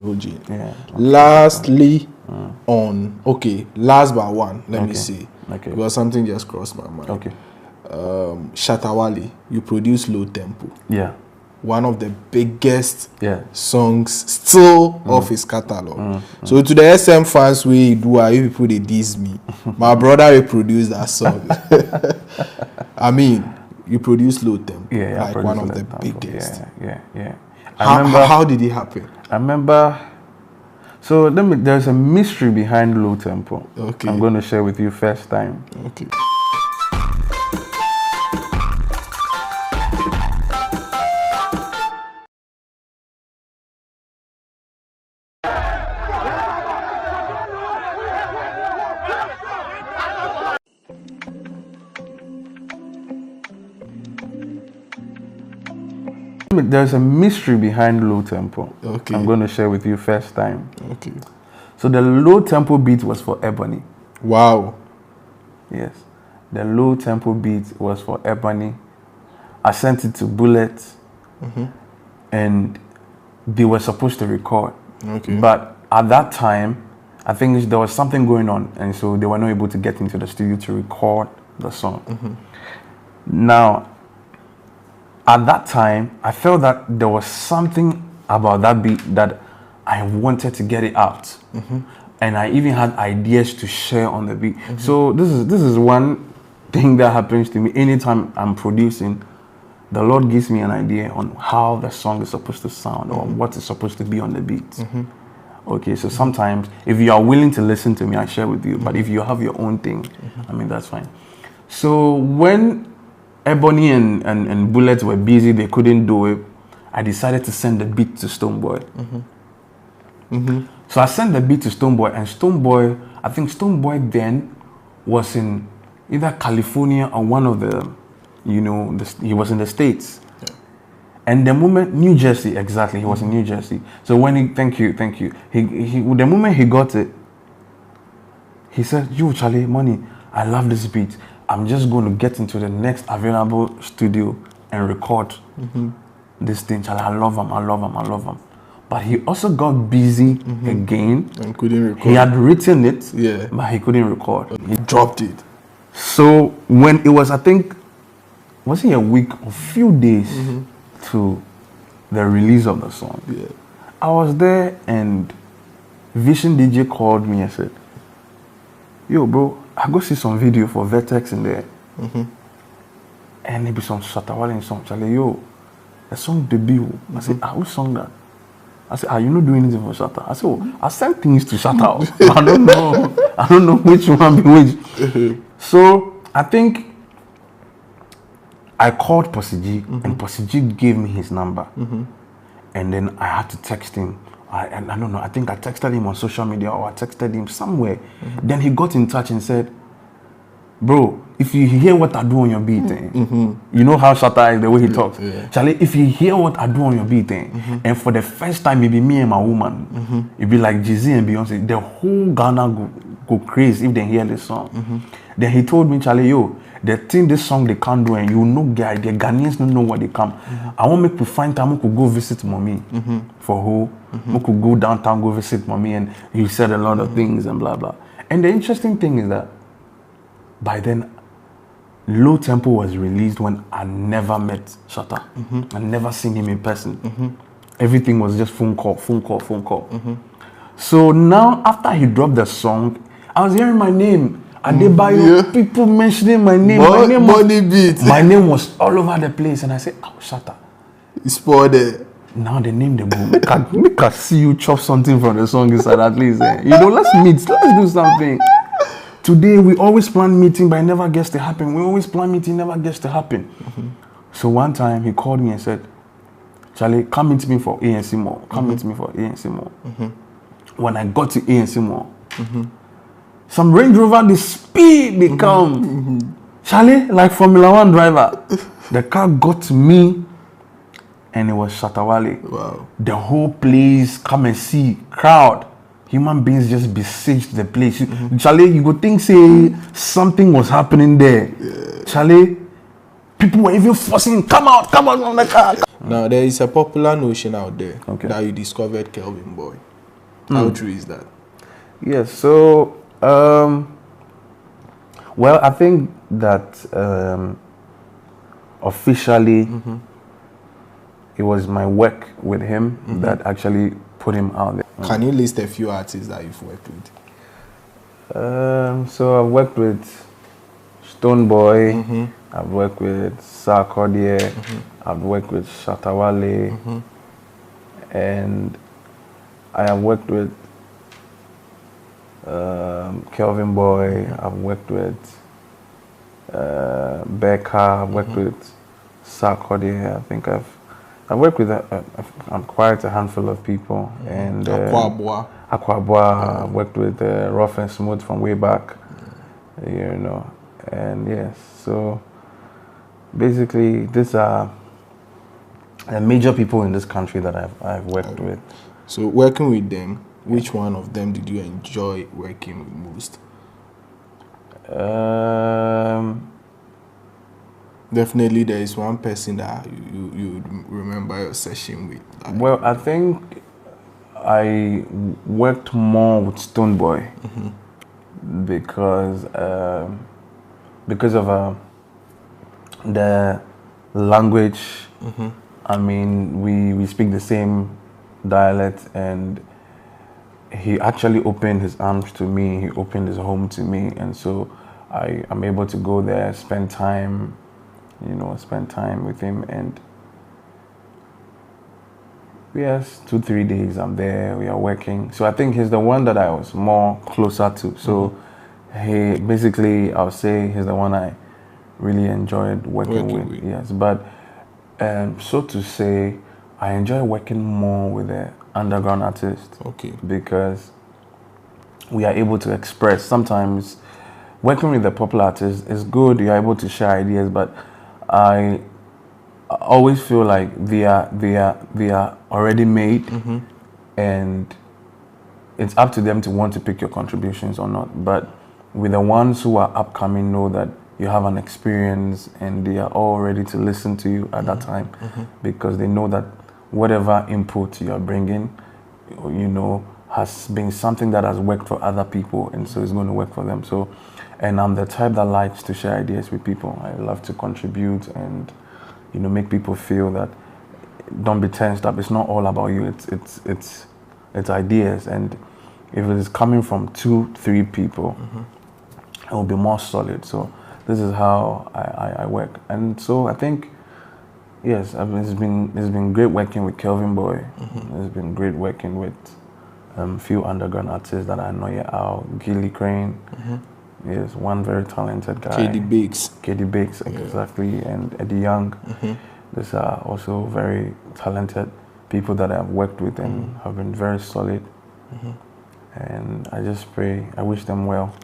OG. Yeah. Lastly, on last but one, let me see. Okay. Because something just crossed my mind. Okay. Shatta Wale, you produce Low Tempo. Yeah. One of the biggest songs still of his catalog. So to the SM fans, we do you people they diss me. My brother will produce that song. I mean, you produce Low Tempo, like one of the biggest. Yeah. How did it happen? I remember. So there's a mystery behind Low Tempo. Okay. I'm going to share with you first time. Okay. There's a mystery behind Low Tempo. Okay. I'm going to share with you first time. Okay. So the Low Tempo beat was for Ebony. Wow. Yes. The Low Tempo beat was for Ebony. I sent it to Bullet. And they were supposed to record. Okay. But at that time, I think there was something going on. And so they were not able to get into the studio to record the song. Now, at that time, I felt that there was something about that beat that I wanted to get it out. And I even had ideas to share on the beat. So this is one thing that happens to me anytime I'm producing. The Lord gives me an idea on how the song is supposed to sound or what is supposed to be on the beat. Okay, so sometimes if you are willing to listen to me, I share with you. But if you have your own thing, I mean, that's fine. So when Ebony and Bullet were busy, they couldn't do it, I decided to send the beat to Stonebwoy. So I sent the beat to Stonebwoy, and Stonebwoy, I think Stonebwoy then was in either California or one of the, he was in the States. And the moment, New Jersey, exactly, he was in New Jersey. So when he, thank you, the moment he got it, he said, yo, Charlie, Money, I love this beat. I'm just going to get into the next available studio and record this thing. Charlie, I love him. But he also got busy again. And couldn't record. He had written it, but he couldn't record. He dropped it. So when it was, I think, was it a week or few days to the release of the song, I was there and Vision DJ called me and said, yo, bro, I go see some video for Vertex in there. And maybe some Shatta Wale and some Charlie, yo, the song debut. I said, who sung that? I said, you not doing anything for Shatta? I said, oh, I sent things to Shatta. I don't know which one be which. So I think I called Posse G, and Posse G gave me his number. And then I had to text him. I don't know, I think I texted him on social media or I texted him somewhere. Then he got in touch and said, bro, if you hear what I do on your beat, you know how Shatta is, the way he talks. Charlie, if you hear what I do on your beat, and for the first time, it be me and my woman, it be like Jay-Z and Beyonce, the whole Ghana go crazy if they hear this song. Then he told me, Charlie, yo, the thing this song they can't do, and you know, guy, the Ghanaians don't know what they come. I want me to find time, I could go visit mommy for who, I could go downtown, go visit mommy, and he said a lot of things and blah blah. And the interesting thing is that by then, Low Tempo was released when I never met Shatta. I never seen him in person. Everything was just phone call. So now, after he dropped the song, I was hearing my name. Adebayo, people mentioning my name. Moneybeat. My name was all over the place, and I said, "Oh, Shatta." It's for the. Now the name they go. Make I see you chop something from the song inside at least. Let's meet. Let's do something. Today we always plan meeting, but it never gets to happen. We always plan meeting, never gets to happen. So one time he called me and said, "Charlie, come meet me for ANC Mall. Come meet me for ANC Mall." When I got to ANC Mall, some Range Rover, the speed they come. Charlie, like Formula 1 driver. The car got to me, and it was Shatta Wale. Wow. The whole place, come and see, crowd. Human beings just besieged the place. Charlie, you go think say something was happening there. Charlie, people were even forcing, come out from the car. Now there is a popular notion out there that you discovered Kelvynboy. How true is that? Yes. So, well, I think that officially it was my work with him that actually put him out there. Can you list a few artists that you've worked with? So I've worked with Stonebwoy, I've worked with Sarkodie, I've worked with Shatta Wale, and I have worked with Kelvynboy, I've worked with Becca, I've worked with Sarkodie. I think I've worked with quite a handful of people, and Aquabois. I've worked with Rough and Smooth from way back, you know, and yes. So basically, these are the major people in this country that I've worked with. So working with them, which one of them did you enjoy working with most? Definitely, there is one person that you remember your session with. Well, I think I worked more with Stonebwoy because of the language. I mean, we speak the same dialect, and he actually opened his arms to me. He opened his home to me, and so I'm able to go there, spend time with him, and yes, 2-3 days I'm there, we are working. So I think he's the one that I was more closer to. So he basically, I'll say he's the one I really enjoyed working with. Yes, but so to say, I enjoy working more with the underground artists. Okay. Because we are able to express. Sometimes working with the popular artists is good, you're able to share ideas, but I always feel like they are already made, and it's up to them to want to pick your contributions or not. But with the ones who are upcoming, know that you have an experience, and they are all ready to listen to you at that time, because they know that whatever input you are bringing, you know, has been something that has worked for other people, and so it's going to work for them. So, and I'm the type that likes to share ideas with people. I love to contribute and, you know, make people feel that don't be tensed up. It's not all about you. It's ideas, and if it is coming from 2-3 people, it will be more solid. So this is how I work, and so I think, yes, it's been great working with Kelvynboy. It's been great working with a few underground artists that I know here out. Gilly Crane, yes, one very talented guy. KD Bakes, exactly, and Eddie Young. These are also very talented people that I've worked with and have been very solid. And I just pray, I wish them well.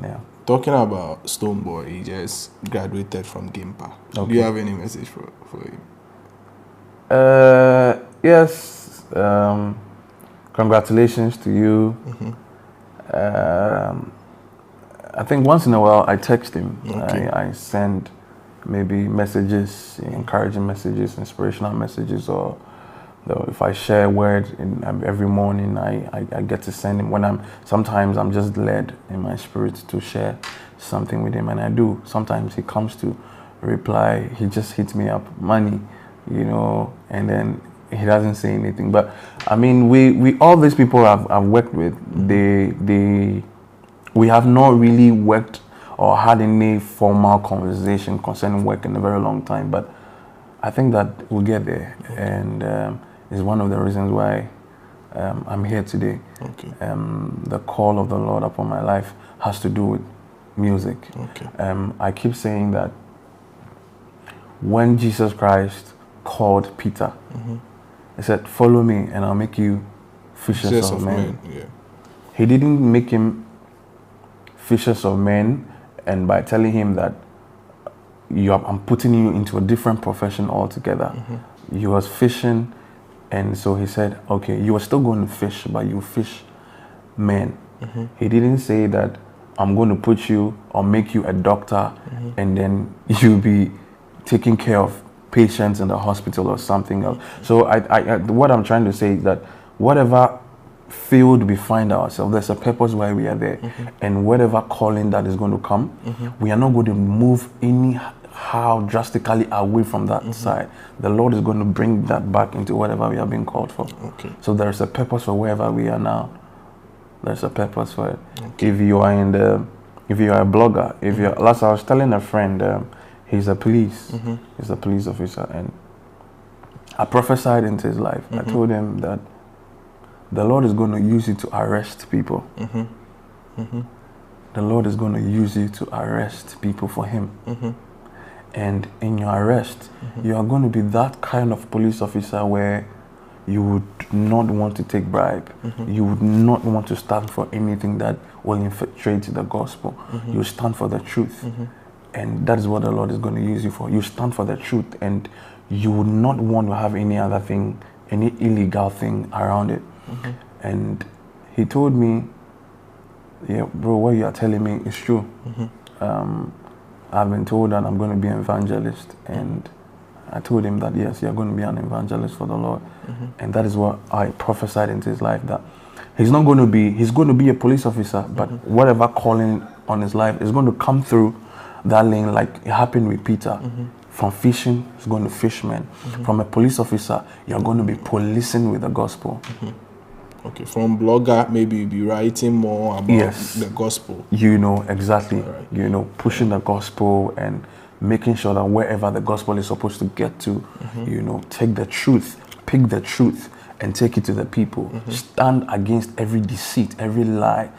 Yeah. Talking about Stonebwoy, he just graduated from Gimpa. Okay. Do you have any message for him? Yes. Congratulations to you. I think once in a while I text him. Okay. I send maybe messages, encouraging messages, inspirational messages, or if I share a word every morning, I get to send him. Sometimes I'm just led in my spirit to share something with him, and I do. Sometimes he comes to reply, he just hits me up, money, you know, and then he doesn't say anything. But I mean, we all these people I've worked with, we have not really worked or had any formal conversation concerning work in a very long time, but I think that we'll get there, and is one of the reasons why I'm here today. Okay. The call of the Lord upon my life has to do with music. Okay. I keep saying that when Jesus Christ called Peter, he said, "Follow me, and I'll make you fishers of men." Yeah. He didn't make him fishers of men, and by telling him that I'm putting you into a different profession altogether. He was fishing. And so he said, okay, you are still going to fish, but you fish men. He didn't say that I'm going to put you or make you a doctor and then you'll be taking care of patients in the hospital or something else. So what I'm trying to say is that whatever field we find ourselves, there's a purpose why we are there. And whatever calling that is going to come, we are not going to move anyhow drastically away from that side. The Lord is going to bring that back into whatever we are being called for. So there's a purpose for wherever we are now. There's a purpose for it. If you are if you are a blogger, if you're, last I was telling a friend, he's a police, he's a police officer, and I prophesied into his life. I told him that the Lord is going to use you to arrest people. The Lord is going to use you to arrest people for him. And in your arrest, you are going to be that kind of police officer where you would not want to take bribe. You would not want to stand for anything that will infiltrate the gospel. You stand for the truth. And that is what the Lord is going to use you for. You stand for the truth, and you would not want to have any other thing, any illegal thing around it. And he told me, yeah, bro, what you are telling me is true. I've been told that I'm going to be an evangelist, and I told him that yes, you're going to be an evangelist for the Lord. And that is what I prophesied into his life, that he's going to be a police officer, but whatever calling on his life is going to come through that lane, like it happened with Peter. From fishing, he's going to fisherman. From a police officer, you're going to be policing with the gospel. Okay, from blogger, maybe you'll be writing more about the gospel. You know, exactly. You know, pushing the gospel and making sure that wherever the gospel is supposed to get to, you know, take the truth, pick the truth, and take it to the people. Stand against every deceit, every lie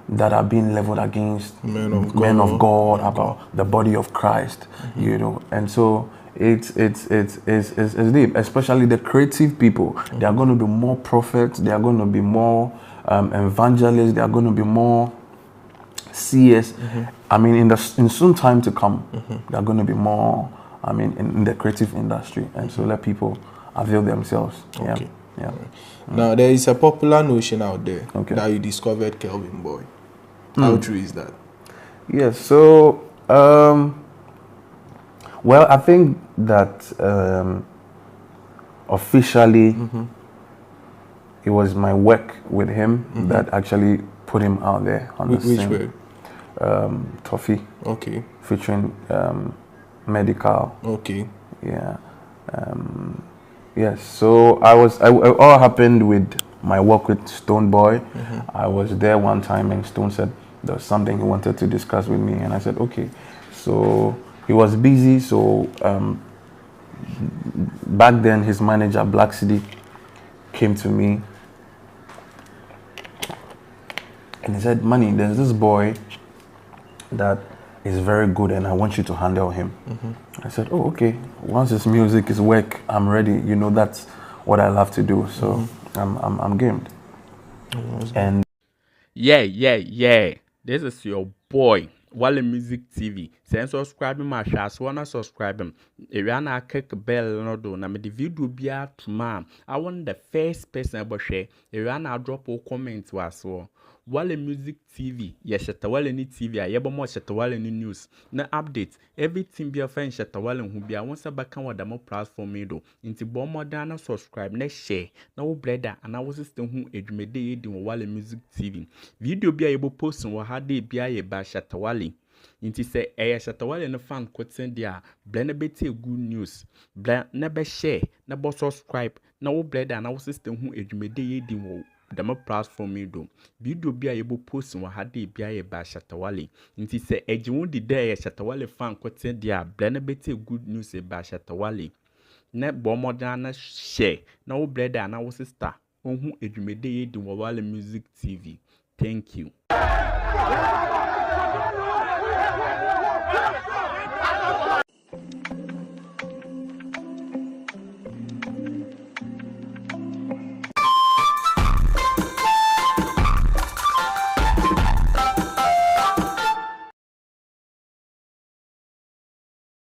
that are being leveled against men of God about the body of Christ. You know, and so it's deep, especially the creative people. They are going to be more prophets. They are going to be more evangelists. They are going to be more seers. I mean, in soon time to come, they are going to be more. I mean, in the creative industry, and so let people avail themselves. Yeah. Now there is a popular notion out there that you discovered Kelvynboy. How true is that? Yes. So, well, I think that officially it was my work with him that actually put him out there on the scene. Which way? Toffee. Okay. Featuring medical. Okay. Yeah. Yes. So it all happened with my work with Stonebwoy. I was there one time, and Stone said there was something he wanted to discuss with me, and I said okay. So he was busy. So back then, his manager Black City came to me, and he said, "Money, there's this boy that is very good, and I want you to handle him." I said, "Oh, okay. Once his music is work, I'm ready. You know, that's what I love to do. So I'm gamed." And yeah. This is your boy, Wale Music TV. Send subscribe my show. Wanna subscribe him. If you wanna click bell no do. Na me the video be tomorrow. I want the first person about share. If you wanna drop a comment was Wale Music TV. Yes, Shatta Wale ni TV. I yebo more Shatta Wale ni news. Na update. Everything be a friend Shatta Wale who be a once back on the more platform me do. Into bomb more than subscribe. Next share. Now brother and I was still who edumede di Wale Music TV. Video be able post and had de be a ba Shatta Wale. Inti say Shatta Wale no fan quoting dia. Blend beti good news. Blend never share. Never subscribe. Now brother and I was still who edumede di the more platform me do. Video be able post and had de be a ba Shatta Wale. Inti say won di day Shatta Wale fan quoting dia. Blend beti good news ba Shatta Wale. Ne bomb na share. Now brother and I was sister. Who edumede di Wale Music TV. Thank you.